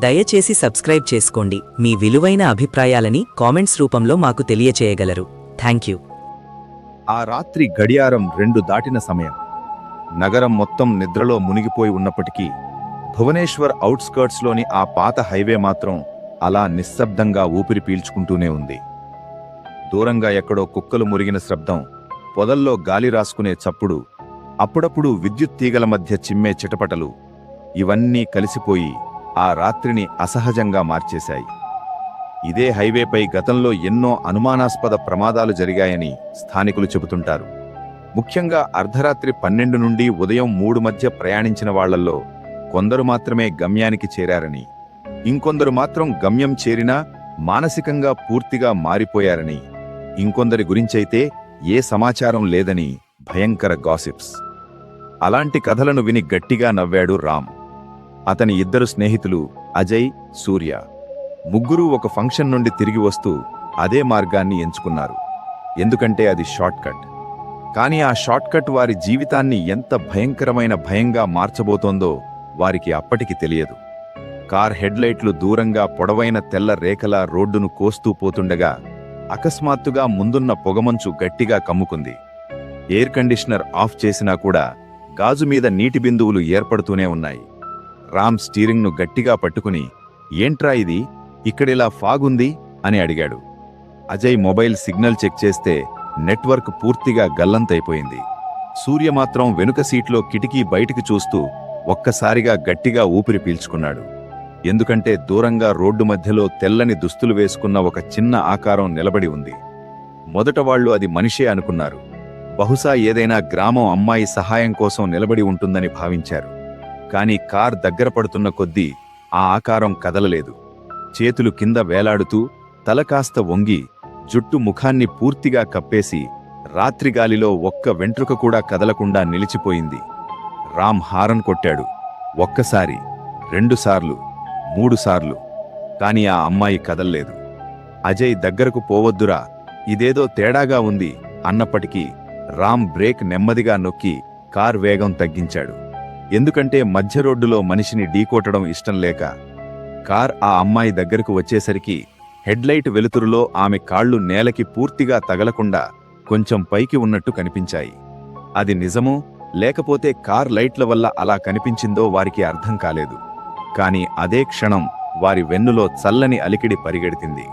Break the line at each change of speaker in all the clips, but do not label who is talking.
దయచేసి సబ్స్క్రైబ్ చేసుకోండి. మీ విలువైన అభిప్రాయాలని కామెంట్స్ రూపంలో మాకు తెలియచేయగలరు. Thank you.
ఆ రాత్రి గడియారం 2 దాటిన సమయం. నగరం మొత్తం నిద్రలో మునిగిపోయి ఉన్నప్పటికీ భువనేశ్వర్ ఔట్స్కర్ట్స్లోని ఆ పాత హైవే మాత్రం అలా నిశ్శబ్దంగా ఊపిరి పీల్చుకుంటూనే ఉంది. దూరంగా ఎక్కడో కుక్కలు మురిగిన శబ్దం, పొదల్లో గాలి రాసుకునే చప్పుడు, అప్పుడప్పుడు విద్యుత్ తీగల మధ్య చిమ్మే చిటపటలు, ఇవన్నీ కలిసిపోయి ఆ రాత్రిని అసహజంగా మార్చేశాయి. ఇదే హైవేపై గతంలో ఎన్నో అనుమానాస్పద ప్రమాదాలు జరిగాయని స్థానికులు చెబుతుంటారు. ముఖ్యంగా అర్ధరాత్రి 12 నుండి ఉదయం 3 మధ్య ప్రయాణించిన వాళ్లల్లో కొందరు మాత్రమే గమ్యానికి చేరారని, ఇంకొందరు మాత్రం గమ్యం చేరినా మానసికంగా పూర్తిగా మారిపోయారని, ఇంకొందరి గురించైతే ఏ సమాచారం లేదని భయంకర గాసిప్స్. అలాంటి కథలను విని గట్టిగా నవ్వాడు రామ్. అతని 2 స్నేహితులు అజయ్, సూర్య ముగ్గురూ ఒక ఫంక్షన్ నుండి తిరిగి వస్తూ అదే మార్గాన్ని ఎంచుకున్నారు. ఎందుకంటే అది షార్ట్కట్. కానీ ఆ షార్ట్కట్ వారి జీవితాన్ని ఎంత భయంకరమైన భయంగా మార్చబోతోందో వారికి అప్పటికి తెలియదు. కార్ హెడ్లైట్లు దూరంగా పొడవైన తెల్ల రేఖల రోడ్డును కోస్తూ పోతుండగా అకస్మాత్తుగా ముందున్న పొగమంచు గట్టిగా కమ్ముకుంది. ఎయిర్ కండిషనర్ ఆఫ్ చేసినా కూడా గాజు మీద నీటి బిందువులు ఏర్పడుతూనే ఉన్నాయి. రామ్ స్టీరింగ్ను గట్టిగా పట్టుకుని, ఏంట్రా ఇది, ఇక్కడిలా ఫాగుంది అని అడిగాడు. అజయ్ మొబైల్ సిగ్నల్ చెక్ చేస్తే నెట్వర్క్ పూర్తిగా గల్లంతైపోయింది. సూర్య మాత్రం వెనుక సీట్లో కిటికీ బయటికి చూస్తూ ఒక్కసారిగా గట్టిగా ఊపిరి పీల్చుకున్నాడు. ఎందుకంటే దూరంగా రోడ్డు మధ్యలో తెల్లని దుస్తులు వేసుకున్న ఒక చిన్న ఆకారం నిలబడి ఉంది. మొదట వాళ్లు అది మనిషే అనుకున్నారు. బహుశా ఏదైనా గ్రామం అమ్మాయి సహాయం కోసం నిలబడి ఉంటుందని భావించారు. కాని కార్ దగ్గర పడుతున్న కొద్దీ ఆ ఆకారం కదలలేదు. చేతులు కింద వేలాడుతూ, తల కాస్త వంగి, జుట్టు ముఖాన్ని పూర్తిగా కప్పేసి రాత్రిగాలిలో ఒక్క వెంట్రుక కూడా కదలకుండా నిలిచిపోయింది. రామ్ హారన్ కొట్టాడు. ఒక్కసారి, 2 సార్లు, 3 సార్లు. కాని ఆ అమ్మాయి కదల్లేదు. అజయ్ దగ్గరకు పోవద్దురా, ఇదేదో తేడాగా ఉంది అన్నప్పటికీ రామ్ బ్రేక్ నెమ్మదిగా నొక్కి కార్ వేగం తగ్గించాడు. ఎందుకంటే మధ్య రోడ్డులో మనిషిని ఢీకొట్టడం ఇష్టం లేక. కార్ ఆ అమ్మాయి దగ్గరకు వచ్చేసరికి హెడ్లైట్ వెలుతురులో ఆమె కాళ్లు నేలకి పూర్తిగా తగలకుండా కొంచెం పైకి ఉన్నట్టు కనిపించాయి. అది నిజమో లేకపోతే కార్ లైట్ల వల్ల అలా కనిపించిందో వారికి అర్థం కాలేదు. కాని అదే క్షణం వారి వెన్నులో చల్లని అలికిడి పరిగెడుతుంది.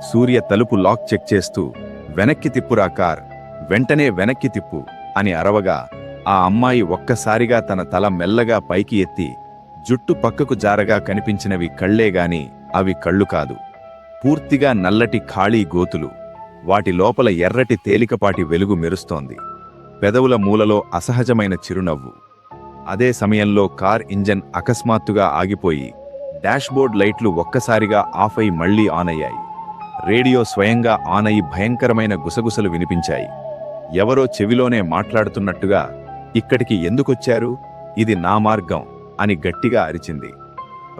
సూర్య తలుపు లాక్ చెక్ చేస్తూ, వెనక్కి తిప్పురా కార్, వెంటనే వెనక్కి తిప్పు అని అరవగా ఆ అమ్మాయి ఒక్కసారిగా తన తల మెల్లగా పైకి ఎత్తి, జుట్టు పక్కకు జారగా కనిపించినవి కళ్లేగాని అవి కళ్ళు కాదు. పూర్తిగా నల్లటి ఖాళీ గోతులు. వాటి లోపల ఎర్రటి తేలికపాటి వెలుగు మెరుస్తోంది. పెదవుల మూలలో అసహజమైన చిరునవ్వు. అదే సమయంలో కార్ ఇంజన్ అకస్మాత్తుగా ఆగిపోయి డాష్బోర్డ్ లైట్లు ఒక్కసారిగా ఆఫ్ అయి మళ్లీ ఆన్ అయ్యాయి. రేడియో స్వయంగా ఆన్ అయి భయంకరమైన గుసగుసలు వినిపించాయి. ఎవరో చెవిలోనే మాట్లాడుతున్నట్టుగా, ఇక్కడికి ఎందుకొచ్చారు, ఇది నా మార్గం అని గట్టిగా అరిచింది.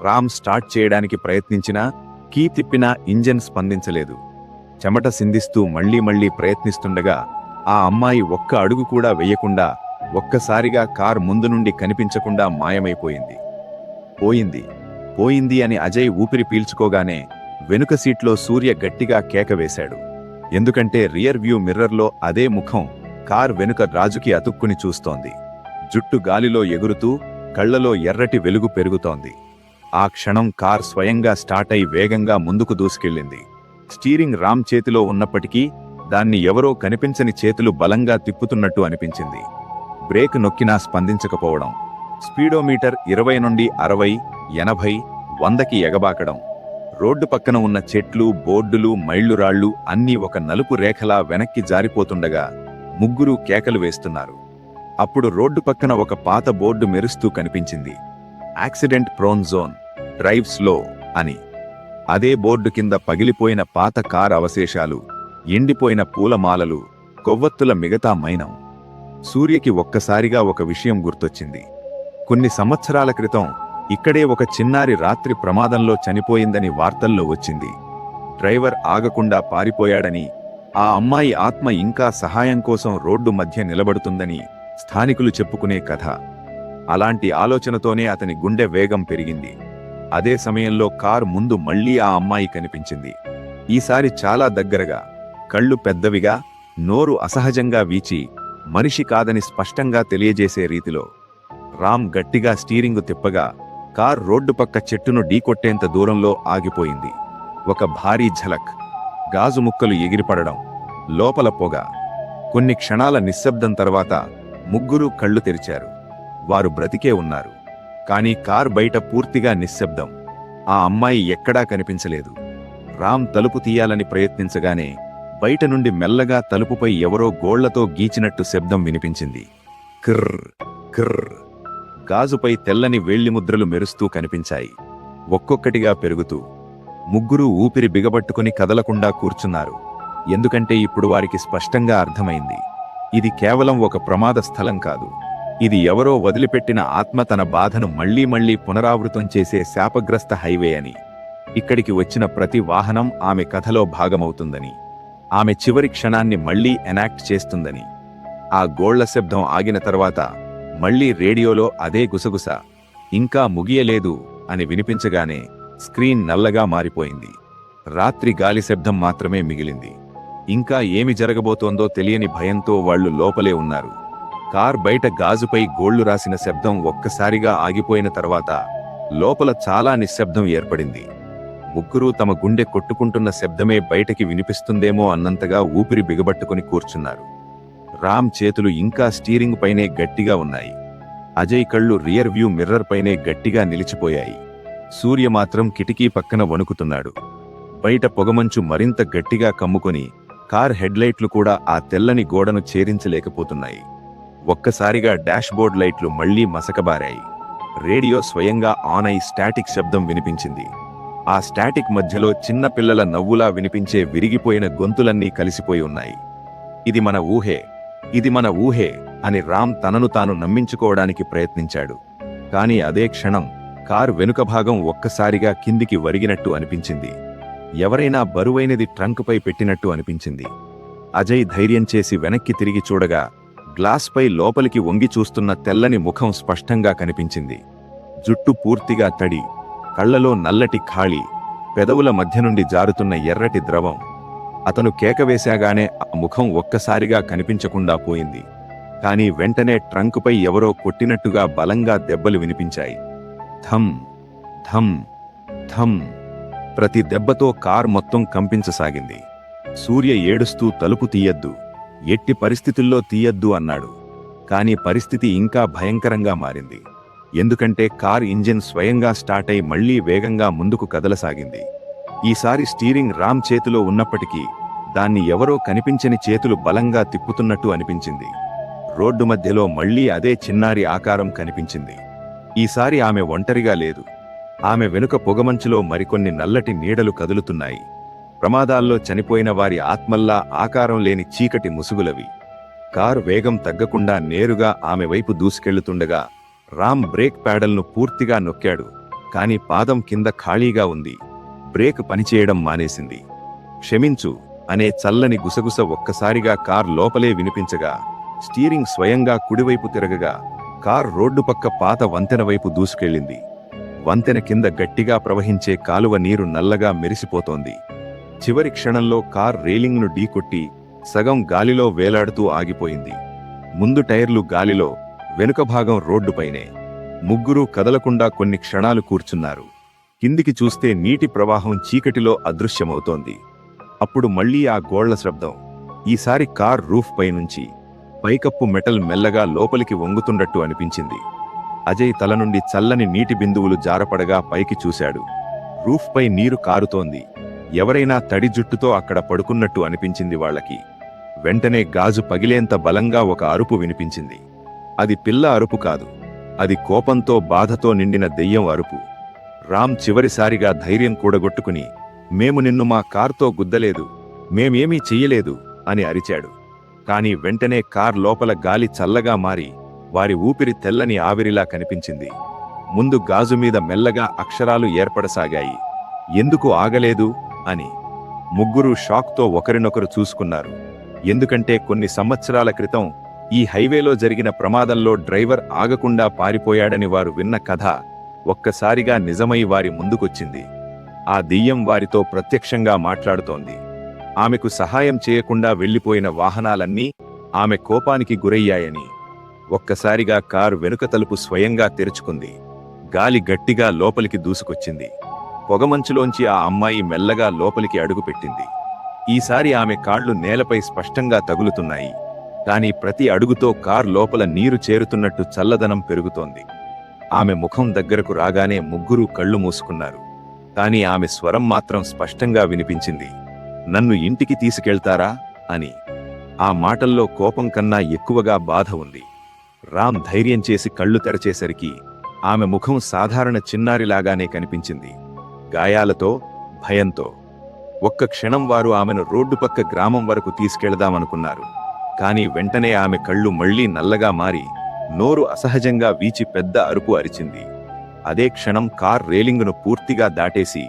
రామ్ స్టార్ట్ చేయడానికి ప్రయత్నించినా, కీ తిప్పినా ఇంజన్ స్పందించలేదు. చెమట సిందిస్తూ మళ్లీ ప్రయత్నిస్తుండగా ఆ అమ్మాయి ఒక్క అడుగు కూడా వెయ్యకుండా ఒక్కసారిగా కార్ ముందు నుండి కనిపించకుండా మాయమైపోయింది. పోయింది అని అజయ్ ఊపిరి పీల్చుకోగానే వెనుక సీట్లో సూర్య గట్టిగా కేక వేశాడు. ఎందుకంటే రియర్ వ్యూ మిర్రర్లో అదే ముఖం కార్ వెనుక రాజుకి అతుక్కుని చూస్తోంది. జుట్టు గాలిలో ఎగురుతూ, కళ్లలో ఎర్రటి వెలుగు పెరుగుతోంది. ఆ క్షణం కార్ స్వయంగా స్టార్ట్ అయి వేగంగా ముందుకు దూసుకెళ్ళింది. స్టీరింగ్ రామ్ చేతిలో ఉన్నప్పటికీ దాన్ని ఎవరో కనిపించని చేతులు బలంగా తిప్పుతున్నట్టు అనిపించింది. బ్రేక్ నొక్కినా స్పందించకపోవడం. స్పీడోమీటర్ 20 నుండి 60, 80, 100కి ఎగబాకడం. రోడ్డు పక్కన ఉన్న చెట్లు, బోర్డులు, మైళ్లురాళ్లు అన్నీ ఒక నలుపు రేఖలా వెనక్కి జారిపోతుండగా ముగ్గురు కేకలు వేస్తున్నారు. అప్పుడు రోడ్డు పక్కన ఒక పాత బోర్డు మెరుస్తూ కనిపించింది. Accident prone zone, drive slow అని. అదే బోర్డు కింద పగిలిపోయిన పాత కార్ అవశేషాలు, ఎండిపోయిన పూలమాలలు, కొవ్వొత్తుల మిగతా మైనం. సూర్యకి ఒక్కసారిగా ఒక విషయం గుర్తొచ్చింది. కొన్ని సంవత్సరాల క్రితం ఇక్కడే ఒక చిన్నారి రాత్రి ప్రమాదంలో చనిపోయిందని వార్తల్లో వచ్చింది. డ్రైవర్ ఆగకుండా పారిపోయాడని, ఆ అమ్మాయి ఆత్మ ఇంకా సహాయం కోసం రోడ్డు మధ్య నిలబడుతుందని స్థానికులు చెప్పుకునే కథ. అలాంటి ఆలోచనతోనే అతని గుండె వేగం పెరిగింది. అదే సమయంలో కారు ముందు మళ్ళీ ఆ అమ్మాయి కనిపించింది. ఈసారి చాలా దగ్గరగా, కళ్ళు పెద్దవిగా, నోరు అసహజంగా వీచి, మనిషి కాదని స్పష్టంగా తెలియజేసే రీతిలో. రామ్ గట్టిగా స్టీరింగు తిప్పగా కార్ రోడ్డు పక్క చెట్టును ఢీకొట్టేంత దూరంలో ఆగిపోయింది. ఒక భారీ ఝలక్, గాజు ముక్కలు ఎగిరిపడడం, లోపల పొగ. కొన్ని క్షణాల నిశ్శబ్దం తర్వాత ముగ్గురూ కళ్ళు తెరిచారు. వారు బ్రతికే ఉన్నారు. కానీ కార్ బయట పూర్తిగా నిశ్శబ్దం. ఆ అమ్మాయి ఎక్కడా కనిపించలేదు. రామ్ తలుపు తీయాలని ప్రయత్నించగానే బయట నుండి మెల్లగా తలుపుపై ఎవరో గోళ్లతో గీచినట్టు శబ్దం వినిపించింది. క్రర్ క్రర్. గాజుపై తెల్లని వేళ్లిముద్రలు మెరుస్తూ కనిపించాయి, ఒక్కొక్కటిగా పెరుగుతూ. ముగ్గురూ ఊపిరి బిగబట్టుకుని కదలకుండా కూర్చున్నారు. ఎందుకంటే ఇప్పుడు వారికి స్పష్టంగా అర్థమైంది, ఇది కేవలం ఒక ప్రమాద స్థలం కాదు. ఇది ఎవరో వదిలిపెట్టిన ఆత్మ తన బాధను మళ్లీ మళ్లీ పునరావృతం చేసే శాపగ్రస్త హైవే అని. ఇక్కడికి వచ్చిన ప్రతి వాహనం ఆమె కథలో భాగమవుతుందని, ఆమె చివరి క్షణాన్ని మళ్లీ ఎనాక్ట్ చేస్తుందని. ఆ గోళ్ల శబ్దం ఆగిన తర్వాత మళ్లీ రేడియోలో అదే గుసగుస, ఇంకా ముగియలేదు అని వినిపించగానే స్క్రీన్ నల్లగా మారిపోయింది. రాత్రి గాలి శబ్దం మాత్రమే మిగిలింది. ఇంకా ఏమి జరగబోతోందో తెలియని భయంతో వాళ్లు లోపలే ఉన్నారు. కార్ బయట గాజుపై గోళ్లు రాసిన శబ్దం ఒక్కసారిగా ఆగిపోయిన తర్వాత లోపల చాలా నిశ్శబ్దం ఏర్పడింది. ముగ్గురూ తమ గుండె కొట్టుకుంటున్న శబ్దమే బయటకి వినిపిస్తుందేమో అన్నంతగా ఊపిరి బిగబట్టుకుని కూర్చున్నారు. రామ్ చేతులు ఇంకా స్టీరింగ్ పైనే గట్టిగా ఉన్నాయి. అజయ్ కళ్ళు రియర్ వ్యూ మిర్రర్ పైనే గట్టిగా నిలిచిపోయాయి. సూర్య మాత్రం కిటికీ పక్కన వణుకుతున్నాడు. బయట పొగమంచు మరింత గట్టిగా కమ్ముకొని కార్ హెడ్లైట్లు కూడా ఆ తెల్లని గోడను ఛేదించలేకపోతున్నాయి. ఒక్కసారిగా డాష్బోర్డ్ లైట్లు మళ్లీ మసకబారాయి. రేడియో స్వయంగా ఆన్ అయి స్టాటిక్ శబ్దం వినిపించింది. ఆ స్టాటిక్ మధ్యలో చిన్న పిల్లల నవ్వులా వినిపించే విరిగిపోయిన గొంతులన్నీ కలిసిపోయి ఉన్నాయి. ఇది మన ఊహే, ఇది మన ఊహే అని రామ్ తనను తాను నమ్మించుకోవడానికి ప్రయత్నించాడు. కాని అదే క్షణం కారు వెనుక భాగం ఒక్కసారిగా కిందికి వరిగినట్టు అనిపించింది. ఎవరైనా బరువైనది ట్రంక్పై పెట్టినట్టు అనిపించింది. అజయ్ ధైర్యం చేసి వెనక్కి తిరిగి చూడగా గ్లాస్పై లోపలికి వంగి చూస్తున్న తెల్లని ముఖం స్పష్టంగా కనిపించింది. జుట్టు పూర్తిగా తడి, కళ్లలో నల్లటి ఖాళీ, పెదవుల మధ్య నుండి జారుతున్న ఎర్రటి ద్రవం. అతను కేకవేశాగానే ఆ ముఖం ఒక్కసారిగా కనిపించకుండా పోయింది. కాని వెంటనే ట్రంకుపై ఎవరో కొట్టినట్టుగా బలంగా దెబ్బలు వినిపించాయి. ధమ్ ధమ్ ధమ్. ప్రతి దెబ్బతో కార్ మొత్తం కంపించసాగింది. సూర్య ఏడుస్తూ తలుపు తీయద్దు, ఎట్టి పరిస్థితుల్లో తీయద్దు అన్నాడు. కాని పరిస్థితి ఇంకా భయంకరంగా మారింది. ఎందుకంటే కార్ ఇంజిన్ స్వయంగా స్టార్ట్ అయి మళ్లీ వేగంగా ముందుకు కదలసాగింది. ఈసారి స్టీరింగ్ రామ్ చేతిలో ఉన్నప్పటికీ దాన్ని ఎవరో కనిపించని చేతులు బలంగా తిప్పుతున్నట్టు అనిపించింది. రోడ్డు మధ్యలో మళ్లీ అదే చిన్నారి ఆకారం కనిపించింది. ఈసారి ఆమె ఒంటరిగా లేదు. ఆమె వెనుక పొగమంచులో మరికొన్ని నల్లటి నీడలు కదులుతున్నాయి. ప్రమాదాల్లో చనిపోయిన వారి ఆత్మల్లా ఆకారం లేని చీకటి ముసుగులవి. కారు వేగం తగ్గకుండా నేరుగా ఆమె వైపు దూసుకెళ్తుండగా రామ్ బ్రేక్ ప్యాడల్ను పూర్తిగా నొక్కాడు. కాని పాదం కింద ఖాళీగా ఉంది. బ్రేక్ పనిచేయడం మానేసింది. క్షమించు అనే చల్లని గుసగుస ఒక్కసారిగా కార్ లోపలే వినిపించగా స్టీరింగ్ స్వయంగా కుడివైపు తిరగగా కార్ రోడ్డు పక్క పాత వంతెన వైపు దూసుకెళ్ళింది. వంతెన కింద గట్టిగా ప్రవహించే కాలువ నీరు నల్లగా మెరిసిపోతోంది. చివరి క్షణంలో కార్ రైలింగ్ను ఢీకొట్టి సగం గాలిలో వేలాడుతూ ఆగిపోయింది. ముందు టైర్లు గాలిలో, వెనుక భాగం రోడ్డుపైనే. ముగ్గురూ కదలకుండా కొన్ని క్షణాలు కూర్చున్నారు. కిందికి చూస్తే నీటి ప్రవాహం చీకటిలో అదృశ్యమవుతోంది. అప్పుడు మళ్లీ ఆ గోళ్ల శబ్దం. ఈసారి కార్ రూఫ్ పైనుంచి పైకప్పు మెటల్ మెల్లగా లోపలికి వంగుతున్నట్టు అనిపించింది. అజయ్ తల నుండి చల్లని నీటి బిందువులు జారపడగా పైకి చూశాడు. రూఫ్ పై నీరు కారుతోంది. ఎవరైనా తడి జుట్టుతో అక్కడ పడుకున్నట్టు అనిపించింది వాళ్లకి. వెంటనే గాజు పగిలేంత బలంగా ఒక అరుపు వినిపించింది. అది పిల్ల అరుపు కాదు, అది కోపంతో బాధతో నిండిన దెయ్యం అరుపు. రామ్ చివరిసారిగా ధైర్యం కూడగొట్టుకుని, మేము నిన్ను మా కార్తో గుద్దలేదు, మేమేమీ చెయ్యలేదు అని అరిచాడు. కాని వెంటనే కార్ లోపల గాలి చల్లగా మారి వారి ఊపిరి తెల్లని ఆవిరిలా కనిపించింది. ముందు గాజు మీద మెల్లగా అక్షరాలు ఏర్పడసాగాయి, ఎందుకు ఆగలేదు అని. ముగ్గురు షాక్తో ఒకరినొకరు చూసుకున్నారు. ఎందుకంటే కొన్ని సంవత్సరాల క్రితం ఈ హైవేలో జరిగిన ప్రమాదంలో డ్రైవర్ ఆగకుండా పారిపోయాడని వారు విన్న కథ ఒక్కసారిగా నిజమై వారి ముందుకొచ్చింది. ఆ దెయ్యం వారితో ప్రత్యక్షంగా మాట్లాడుతోంది. ఆమెకు సహాయం చేయకుండా వెళ్లిపోయిన వాహనాలన్నీ ఆమె కోపానికి గురయ్యాయని. ఒక్కసారిగా కారు వెనుక తలుపు స్వయంగా తెరుచుకుంది. గాలి గట్టిగా లోపలికి దూసుకొచ్చింది. పొగమంచులోంచి ఆ అమ్మాయి మెల్లగా లోపలికి అడుగుపెట్టింది. ఈసారి ఆమె కాళ్లు నేలపై స్పష్టంగా తగులుతున్నాయి. కాని ప్రతి అడుగుతో కారు లోపల నీరు చేరుతున్నట్టు చల్లదనం పెరుగుతోంది. ఆమె ముఖం దగ్గరకు రాగానే ముగ్గురూ కళ్ళు మూసుకున్నారు. కాని ఆమె స్వరం మాత్రం స్పష్టంగా వినిపించింది. నన్ను ఇంటికి తీసుకెళ్తారా అని. ఆ మాటల్లో కోపం కన్నా ఎక్కువగా బాధ ఉంది. రామ్ ధైర్యం చేసి కళ్ళు తెరచేసరికి ఆమె ముఖం సాధారణ చిన్నారిలాగానే కనిపించింది. గాయాలతో, భయంతో. ఒక్క క్షణం వారు ఆమెను రోడ్డు పక్క గ్రామం వరకు తీసుకెళదామనుకున్నారు. కాని వెంటనే ఆమె కళ్ళు మళ్లీ నల్లగా మారి నోరు అసహజంగా వీచి పెద్ద అరుపు అరిచింది. అదే క్షణం కార్ రేలింగును పూర్తిగా దాటేసి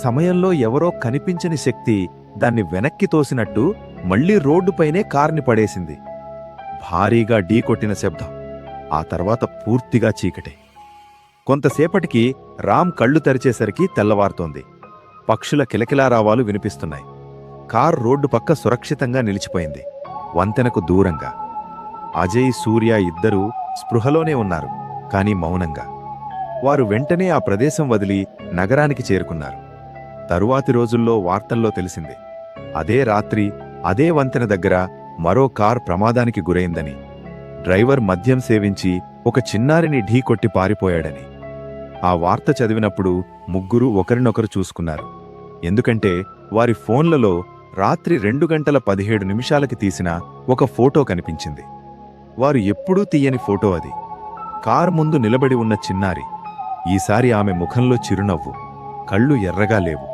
సమయంలో ఎవరో కనిపించని శక్తి దాన్ని వెనక్కి తోసినట్టు మళ్లీ రోడ్డుపైనే కార్ని పడేసింది. భారీగా ఢీకొట్టిన శబ్దం. ఆ తర్వాత పూర్తిగా చీకటే. కొంతసేపటికి రామ్ కళ్ళు తెరిచేసరికి తెల్లవారుతోంది. పక్షుల కిలకిలారావాలు వినిపిస్తున్నాయి. కార్ రోడ్డు పక్క సురక్షితంగా నిలిచిపోయింది, వంతెనకు దూరంగా. అజయ్, సూర్య ఇద్దరూ స్పృహలోనే ఉన్నారు, కాని మౌనంగా. వారు వెంటనే ఆ ప్రదేశం వదిలి నగరానికి చేరుకున్నారు. తరువాతి రోజుల్లో వార్తల్లో తెలిసింది, అదే రాత్రి అదే వంతెన దగ్గర మరో కార్ ప్రమాదానికి గురైందని. డ్రైవర్ మద్యం సేవించి ఒక చిన్నారిని ఢీకొట్టి పారిపోయాడని. ఆ వార్త చదివినప్పుడు ముగ్గురూ ఒకరినొకరు చూసుకున్నారు. ఎందుకంటే వారి ఫోన్లలో రాత్రి 2:17 తీసిన ఒక ఫోటో కనిపించింది. వారు ఎప్పుడూ తీయని ఫోటో అది. కారు ముందు నిలబడి ఉన్న చిన్నారి. ఈసారి ఆమె ముఖంలో చిరునవ్వు, కళ్ళు ఎర్రగా లేవు.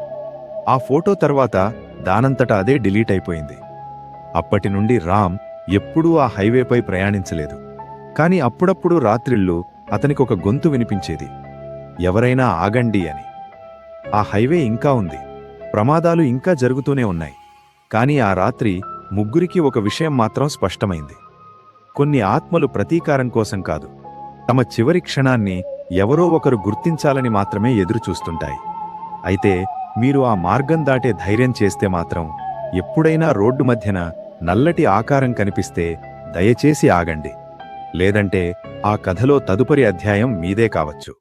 ఆ ఫోటో తర్వాత దానంతట అదే డిలీట్ అయిపోయింది. అప్పటినుండి రామ్ ఎప్పుడూ ఆ హైవేపై ప్రయాణించలేదు. కాని అప్పుడప్పుడు రాత్రిళ్ళు అతనికొక గొంతు వినిపించేది, ఎవరైనా ఆగండి అని. ఆ హైవే ఇంకా ఉంది, ప్రమాదాలు ఇంకా జరుగుతూనే ఉన్నాయి. కాని ఆ రాత్రి ముగ్గురికి ఒక విషయం మాత్రం స్పష్టమైంది. కొన్ని ఆత్మలు ప్రతీకారం కోసం కాదు, తమ చివరి క్షణాన్ని ఎవరో ఒకరు గుర్తించాలని మాత్రమే ఎదురుచూస్తుంటాయి. అయితే మీరు ఆ మార్గం దాటే ధైర్యం చేస్తే మాత్రం, ఎప్పుడైనా రోడ్డు మధ్యన నల్లటి ఆకారం కనిపిస్తే దయచేసి ఆగండి. లేదంటే ఆ కథలో తదుపరి అధ్యాయం మీదే కావచ్చు.